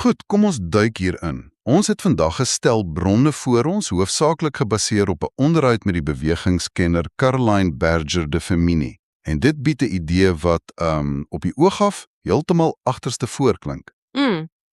Goed, kom ons duik hierin. Ons het vandag 'n stel bronne voor ons, hoofsaaklik gebaseer op 'n onderhoud met die bewegingskenner Caroline Berger de Femini. En dit bied 'n idee wat op die oog af heeltemal agterste voorklink.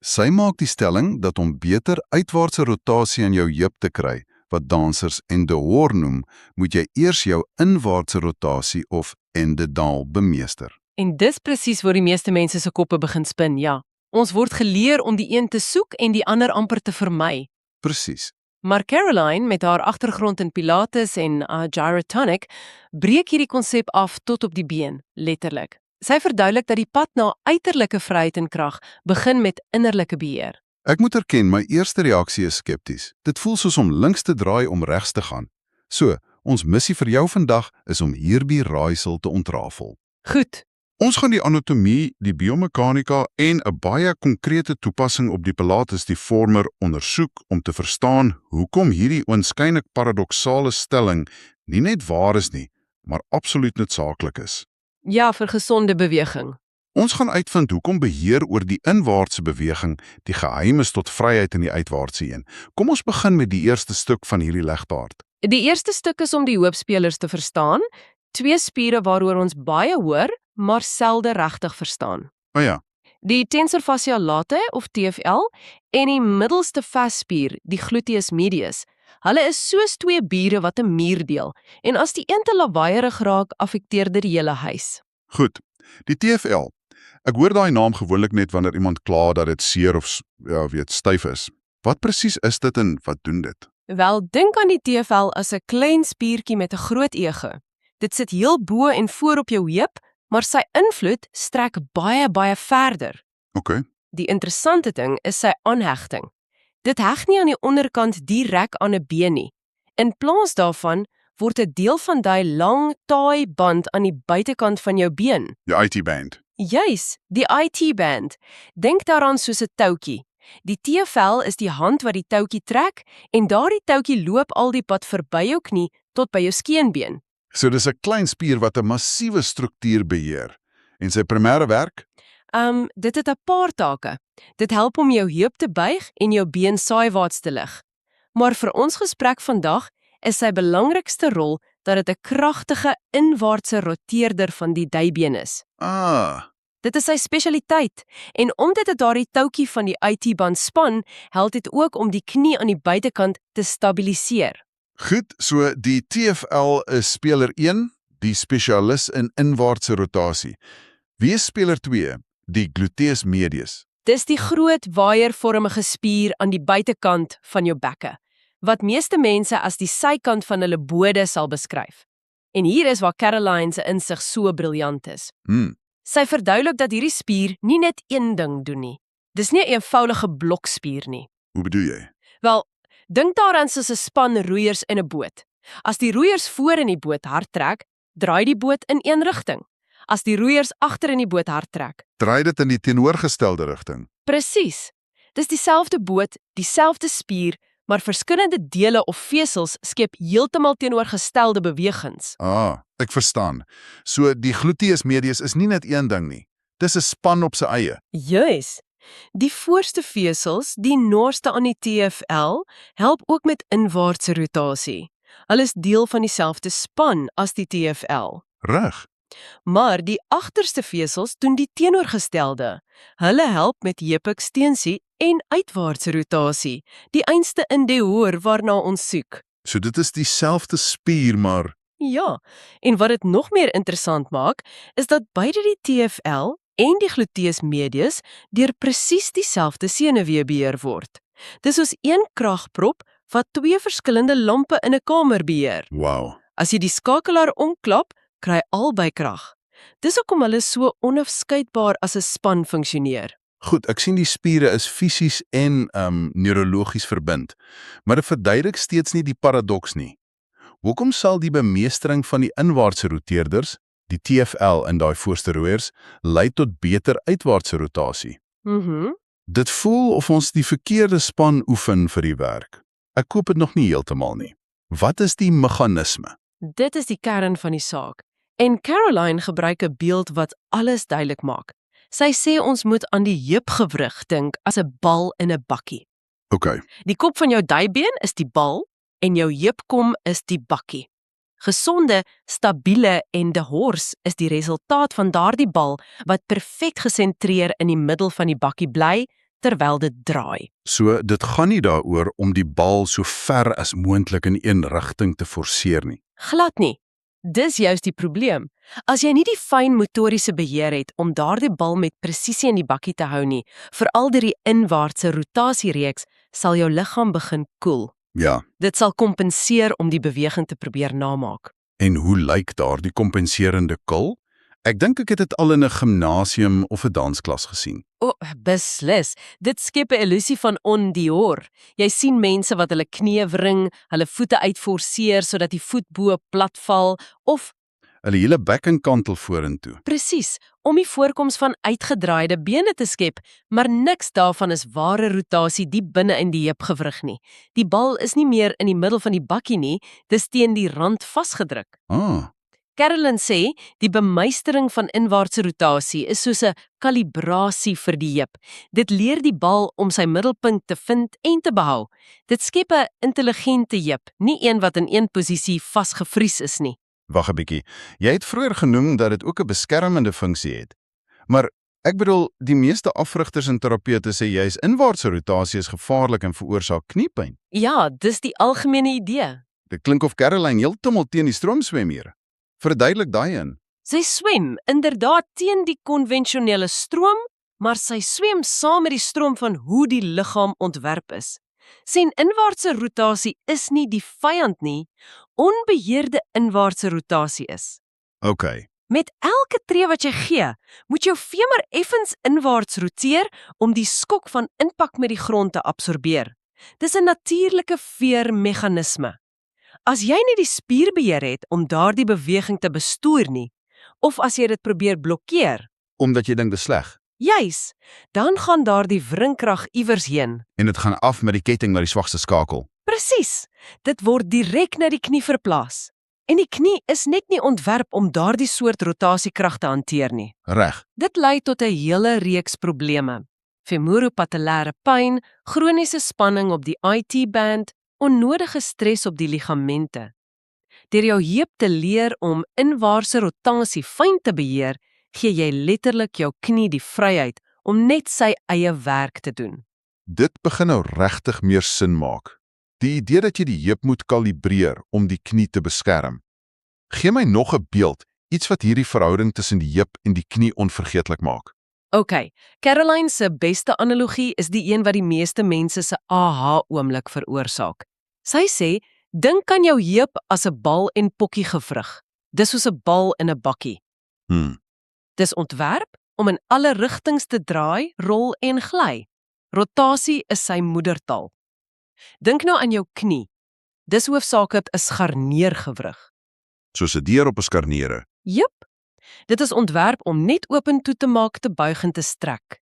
Sy maak die stelling dat om beter uitwaartse rotasie in jou heup te kry, wat dansers endehoor noem, moet jy eers jou inwaartse rotasie of endedaal bemeester. En dis presies waar die meeste mense se koppe begin spin, ja. Ons word geleer om die een te soek en die ander amper te vermy. Presies. Maar Caroline, met haar agtergrond in Pilates en gyrotonic, breek hierdie konsep af tot op die been, letterlik. Sy verduidelik dat die pad na uiterlike vryheid en krag begin met innerlike beheer. Ek moet erken, my eerste reaksie is skepties. Dit voel soos om links te draai om regs te gaan. So, ons missie vir jou vandag is om hierdie raaisel te ontrafel. Goed. Ons gaan die anatomie, die biomechanika en 'n baie konkrete toepassing op die Pilates deformer ondersoek om te verstaan hoekom hierdie oënskynlik paradoksale stelling nie net waar is nie, maar absoluut noodsaaklik is. Ja, vir gesonde beweging. Ons gaan uitvind hoekom beheer oor die inwaartse beweging die geheim is tot vryheid in die uitwaartse een. Kom ons begin met die eerste stuk van hierdie legtaart. Die eerste stuk is om die hoopspelers te verstaan, 2 spiere waaroor ons baie hoor, maar selde regtig verstaan. O ja, Die tensor fasciae latae of TFL en die middelste vasspier, die gluteus medius. Hulle is soos 2 bure wat 'n muur deel en as die een te lawaaierig raak, affekteer dit die hele huis. goed. Die TFL. Ek hoor daai naam gewoonlik net wanneer iemand kla dat dit seer of styf is. Wat presies is dit en wat doen dit? Wel, dink aan die TFL as 'n klein spiertjie met 'n groot ego. Dit sit heel bo en voor op jou heup, maar sy invloed strek baie verder. OK. Die interessante ding is sy aanhegting. Dit heg nie aan die onderkant direk aan 'n been nie. In plaas daarvan word 'n deel van daai lang taai band aan die buitekant van jou been. Die IT-band. Juis, die IT-band. Dink daaraan soos 'n toutjie. Die TFL is die hand wat die toutjie trek en daardie toutjie loop al die pad verby jou knie tot by jou skeenbeen. So dis 'n klein spier wat 'n massiewe struktuur beheer. En sy primêre werk? Dit het 'n paar take. Dit help om jou heup te buig en jou been saaiwaarts te lig. Maar vir ons gesprek vandag is sy belangrikste rol dat dit 'n kragtige inwaartse roteerder van die dybeen is. Dit is sy spesialiteit en omdat dit daardie toutjie van die IT-band span, help dit ook om die knie aan die buitekant te stabiliseer. Goed, so die TFL is speler 1, die spesialis in inwaartse rotasie. Wie is speler 2, die gluteus medius? Dis die groot waaiervormige spier aan die buitekant van jou bekke, wat meeste mense as die sykant van hulle bode sal beskryf. En hier is waar Caroline se insig so briljant is. Sy verduidelik dat hierdie spier nie net een ding doen nie. Dis nie 'n eenvoudige blokspier nie. Hoe bedoel jy? Wel, dink daaraan soos 'n span roeiers in 'n boot. As die roeiers voor in die boot hard trek, draai die boot in een rigting. As die roeiers agter in die boot hard trek, Draai dit in die teenoorgestelde rigting. presies. Dis dieselfde boot, dieselfde spier, maar verskillende dele of vesels skep heeltemal teenoorgestelde bewegings. Ek verstaan. So die gluteus medius is nie net een ding nie. Dis 'n span op sy eie. Juis. Die voorste vesels, die noorste aan die TFL, help ook met inwaartse rotasie. Hulle is deel van dieselfde span as die TFL. Reg. Maar die agterste vesels doen die teenoorgestelde. Hulle help met heupekstensie en uitwaartse rotasie, die einste endehoor waarna ons soek. So dit is dieselfde spier, maar Ja, en wat dit nog meer interessant maak, is dat beide die TFL en die gluteus medius deur presies dieselfde senuwee beheer word. Dis soos een kragprop wat 2 verskillende lampe in 'n kamer beheer. wow. As jy die skakelaar omklap, kry albei krag. Dis hoekom hulle so onafskeidbaar as 'n span funksioneer. Goed, ek sien die spiere is fisies en neurologies verbind, maar dit verduidelik steeds nie die paradoks nie. Hoekom sal die bemeestering van die inwaartse roteerders, die TFL in daai voorste roeiers, lei tot beter uitwaartse rotasie? Dit voel of ons die verkeerde span oefen vir die werk. Ek koop dit nog nie heeltemal nie. Wat is die meganisme? Dit is die kern van die saak. En Caroline gebruik 'n beeld wat alles duidelik maak. Sy sê ons moet aan die heupgewrig dink as 'n bal in 'n bakkie. OK. Die kop van jou duibeen is die bal en jou heupkom is die bakkie. Gesonde, stabiele en de hors is die resultaat van daardie bal wat perfek gesentreer in die middel van die bakkie bly terwyl dit draai. So dit gaan nie daaroor om die bal so ver as moontlik in een rigting te forceer nie. Glad nie. Dis juist die probleem. As jy nie die fyn motoriese beheer het om daardie bal met presisie in die bakkie te hou nie, veral deur die inwaartse rotasiereeks, sal jou liggaam begin koel. Ja, Dit sal kompenseer om die beweging te probeer namaak. en hoe lyk daardie kompenserende kul? Ek dink ek het dit al in 'n gimnasium of 'n dansklas gesien. Beslis. Dit skep 'n illusie van ondior. Jy sien mense wat hulle knieë wring, hulle voete uitforceer sodat die voet bo plat val of Hulle hele bek en kantel vorentoe. presies om die voorkoms van uitgedraaide bene te skep, maar niks daarvan is ware rotasie diep binne in die heupgewrig nie. Die bal is nie meer in die middel van die bakkie nie, dis teen die rand vasgedruk. Carolyn sê, die bemeistering van inwaartse rotasie is soos 'n kalibrasie vir die heup. Dit leer die bal om sy middelpunt te vind en te behou. Dit skep 'n intelligente heup, nie een wat in een posisie vasgevries is nie. Wag 'n bietjie. Jy het vroeër genoem dat dit ook 'n beskermende funksie het. Maar ek bedoel, die meeste afrigters en terapeute sê juis inwaartse rotasie is gevaarlik en veroorsaak kniepyn. Ja, dis die algemene idee. Dit klink of Caroline heeltemal teen die stroom swem hier. Verduidelik daai een. Sy swem inderdaad teen die konvensionele stroom, maar sy swem saam met die stroom van hoe die liggaam ontwerp is. Sien, inwaartse rotasie is nie die vyand nie, onbeheerde inwaartse rotasie is. OK. Met elke tree wat jy gee, moet jou femur effens inwaarts roteer om die skok van impak met die grond te absorbeer. Dis 'n natuurlike veermeganisme. As jy nie die spierbeheer het om daardie beweging te bestuur nie, of as jy dit probeer blokkeer, Omdat jy dink dis sleg. juis, dan gaan daardie wringkrag iewers heen. En dit gaan af met die ketting na die swakste skakel. Presies, dit word direk na die knie verplaas. En die knie is net nie ontwerp om daardie soort rotasiekrag te hanteer nie. Reg. Dit lei tot 'n hele reeks probleme. Femoropatellaire pyn, chroniese spanning op die IT-band, onnodige stres op die ligamente. Deur jou heup te leer om inwaartse rotasie fyn te beheer, gee jy letterlik jou knie die vryheid om net sy eie werk te doen. Dit begin nou regtig meer sin maak. Die idee dat jy die heup moet kalibreer om die knie te beskerm. Gee my nog 'n beeld, iets wat hierdie verhouding tussen die heup en die knie onvergeetlik maak. OK, Caroline se beste analogie is die een wat die meeste mense se aha-oomblik veroorsaak. Sy sê, dink aan jou heup as 'n bal en pokkie gewrig. Dis soos 'n bal in 'n bakkie. Dis ontwerp om in alle rigtings te draai, rol en gly. Rotasie is sy moedertaal. Dink nou aan jou knie. Dis hoofsaaklik 'n scharneergewrig. Soos 'n deur op 'n skarniere. Jep. Dit is ontwerp om net open toe te maak, te buig en te strek.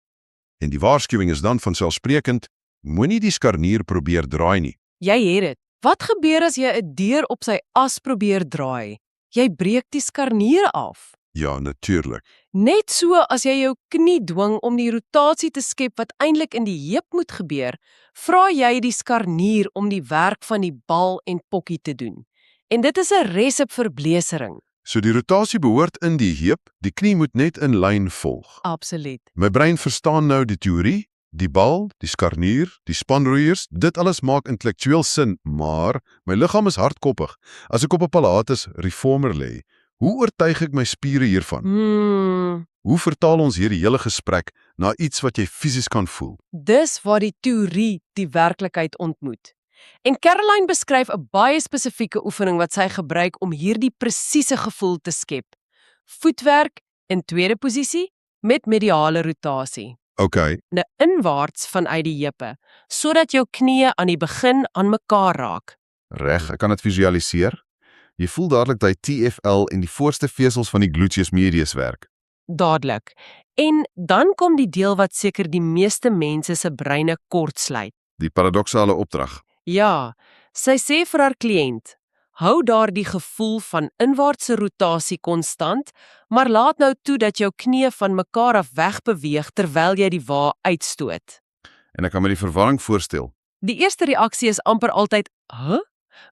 En die waarskuwing is dan vanselfsprekend, moenie die skarnier probeer draai nie. Jy het dit. Wat gebeur as jy 'n deur op sy as probeer draai? Jy breek die skarniere af. Ja, natuurlik. Net so as jy jou knie dwing om die rotasie te skep wat eintlik in die heup moet gebeur, vra jy die skarnier om die werk van die bal en pokkie te doen. En dit is 'n resep vir bleesering. So die rotasie behoort in die heup, die knie moet net in lyn volg. Absoluut. My brein verstaan nou die teorie, die bal, die skarnier, die spanroeiers, dit alles maak intellektueel sin, maar my liggaam is hardkoppig. As ek op 'n Pilates reformer lê, hoe oortuig ek my spiere hiervan? Hoe vertaal ons hierdie hele gesprek na iets wat jy fisies kan voel? Dis waar die teorie die werklikheid ontmoet. En Caroline beskryf 'n baie spesifieke oefening wat sy gebruik om hierdie presiese gevoel te skep. Voetwerk in tweede posisie met mediale rotasie. OK, Inwaarts vanuit die heupe, sodat jou knieë aan die begin aan mekaar raak. reg, ek kan dit visualiseer. Jy voel dadelik dat die TFL en die voorste vesels van die gluteus medius werk. Dadelik. En dan kom die deel wat seker die meeste mense se breine kortsluit. Die paradoksale opdrag. Ja, sy sê vir haar kliënt, Hou daardie gevoel van inwaartse rotasie konstant, maar laat nou toe dat jou knieë van mekaar af wegbeweeg terwyl jy die wa uitstoot. En ek kan my die verwarring voorstel. Die eerste reaksie is amper altyd, "Huh?"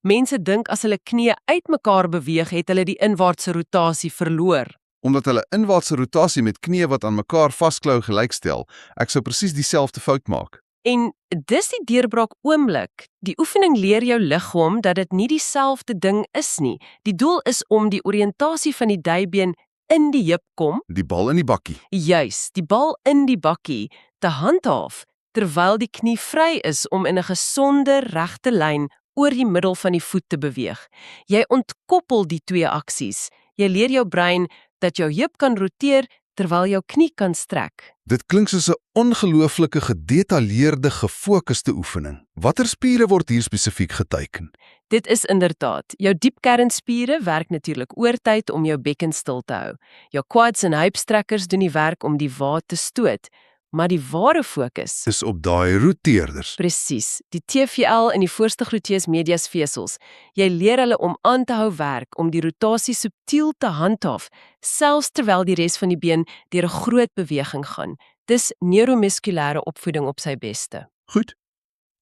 Mense dink as hulle knieë uitmekaar beweeg, het hulle die inwaartse rotasie verloor. Omdat hulle inwaartse rotasie met knieë wat aan mekaar vasklou gelykstel, ek sou presies dieselfde fout maak. En dis die deurbraak oomblik. Die oefening leer jou liggaam dat dit nie dieselfde ding is nie. Die doel is om die oriëntasie van die duibeen in die heup kom, Die bal in die bakkie. juis, die bal in die bakkie, te handhaaf, terwyl die knie vry is om in 'n gesonde regte lyn oor die middel van die voet te beweeg. Jy ontkoppel die twee aksies. Jy leer jou brein dat jou heup kan roteer terwyl jou knie kan strek. Dit klink soos 'n ongelooflike gedetailleerde, gefokusde oefening. Watter spiere word hier spesifiek geteiken? Dit is inderdaad. Jou diepkernspiere werk natuurlik oortyd om jou bekken stil te hou. Jou quads en heupstrekkers doen die werk om die wa te stoot. Maar die ware fokus, Dis op daai roteerders. presies, die TVL en die voorste gluteus medius vesels. Jy leer hulle om aan te hou werk, om die rotasie subtiel te handhaaf, selfs terwyl die res van die been deur 'n groot beweging gaan. Dis neuromuskulêre opvoeding op sy beste. Goed.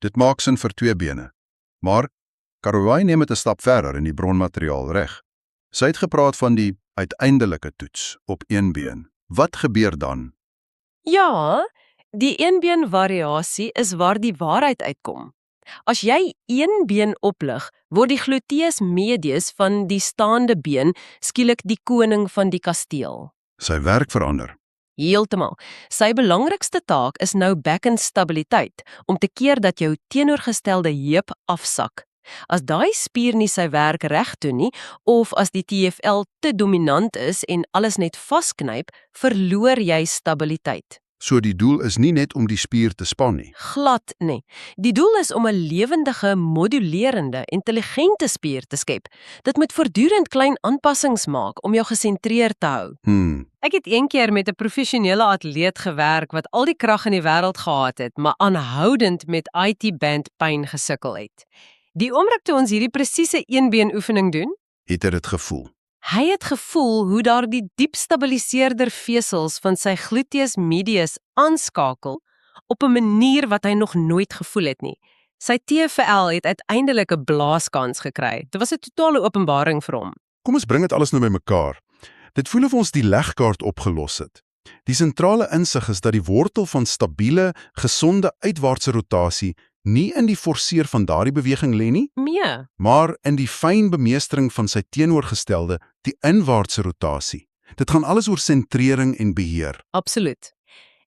Dit maak sin vir twee bene. Maar Caroline neem dit 'n stap verder in die bronmateriaal reg. Sy het gepraat van die uiteindelike toets op een been. Wat gebeur dan? Ja, die eenbeen variasie is waar die waarheid uitkom. As jy een been oplig, word die gluteus medius van die staande been skielik die koning van die kasteel. Sy werk verander. Heeltemal. Sy belangrikste taak is nou bekkenstabiliteit, om te keer dat jou teenoorgestelde heup afsak. As daai spier nie sy werk reg doen nie, of as die TFL te dominant is en alles net vasknyp, verloor jy stabiliteit. So die doel is nie net om die spier te span nie. Glad nie. Die doel is om 'n lewendige, modulerende, intelligente spier te skep. Dit moet voortdurend klein aanpassings maak om jou gesentreerd te hou. Ek het een keer met 'n professionele atleet gewerk wat al die krag in die wêreld gehad het, maar aanhoudend met IT-band pyn gesukkel het. Die oomblik toe ons hierdie presiese eenbeen oefening doen, Het hy dit gevoel? hy het gevoel hoe daar die diep stabiliseerder vesels van sy gluteus medius aanskakel op 'n manier wat hy nog nooit gevoel het nie. Sy TFL het uiteindelik 'n blaaskans gekry. Dit was 'n totale openbaring vir hom. Kom ons bring dit alles nou bymekaar. Dit voel of ons die legkaart opgelos het. Die sentrale insig is dat die wortel van stabiele, gesonde uitwaartse rotasie nie in die forceer van daardie beweging lê nie, Nee, maar in die fyn bemeestering van sy teenoorgestelde, die inwaartse rotasie. Dit gaan alles oor sentrering en beheer. absoluut.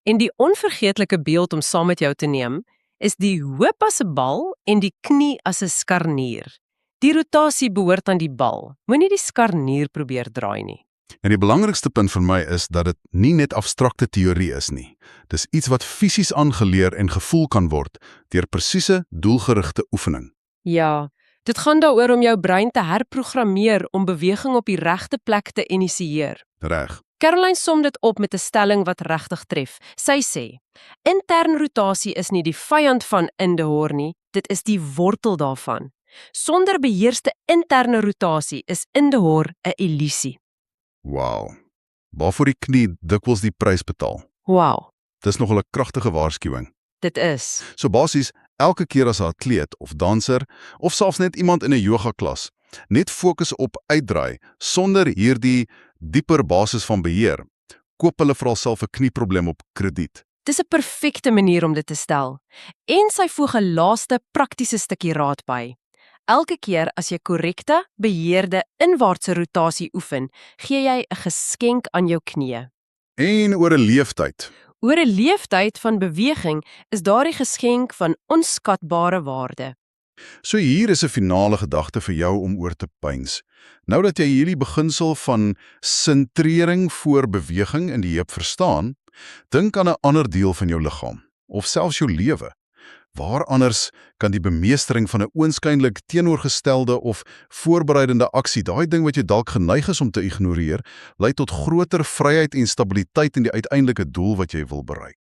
En die onvergeetlike beeld om saam met jou te neem, is die heup as 'n bal en die knie as 'n skarnier. Die rotasie behoort aan die bal. Moenie die skarnier probeer draai nie. En die belangrikste punt vir my is dat dit nie net abstrakte teorie is nie. Dis iets wat fisies aangeleer en gevoel kan word deur presiese, doelgerigte oefening. Ja, dit gaan daaroor om jou brein te herprogrammeer om beweging op die regte plek te initieer. Reg. Caroline som dit op met 'n stelling wat regtig tref. Sy sê, intern rotasie is nie die vyand van indehoor nie, dit is die wortel daarvan. Sonder beheerste interne rotasie is indehoor 'n illusie. Wow. Waarvoor die knie dikwels die prys betaal. Wow, Dis nogal 'n kragtige waarskuwing. dit is. So basies, elke keer as 'n atleet of danser of selfs net iemand in 'n yoga klas net fokus op uitdraai sonder hierdie dieper basis van beheer, koop hulle vir hulself 'n knieprobleem op krediet. Dis 'n perfekte manier om dit te stel. En sy voeg 'n laaste praktiese stukkie raad by. Elke keer as jy korrekte, beheerde inwaartse rotasie oefen, gee jy 'n geskenk aan jou knieë. En oor 'n leeftyd. Oor 'n leeftyd van beweging is daardie geskenk van onskatbare waarde. So hier is 'n finale gedagte vir jou om oor te pyns. Nou dat jy hierdie beginsel van sentrering voor beweging in die heup verstaan, dink aan 'n ander deel van jou liggaam of selfs jou lewe. Waar anders kan die bemeestering van 'n oënskynlik teenoorgestelde of voorbereidende aksie, daai ding wat jy dalk geneig is om te ignoreer, lei tot groter vryheid en stabiliteit in die uiteindelike doel wat jy wil bereik?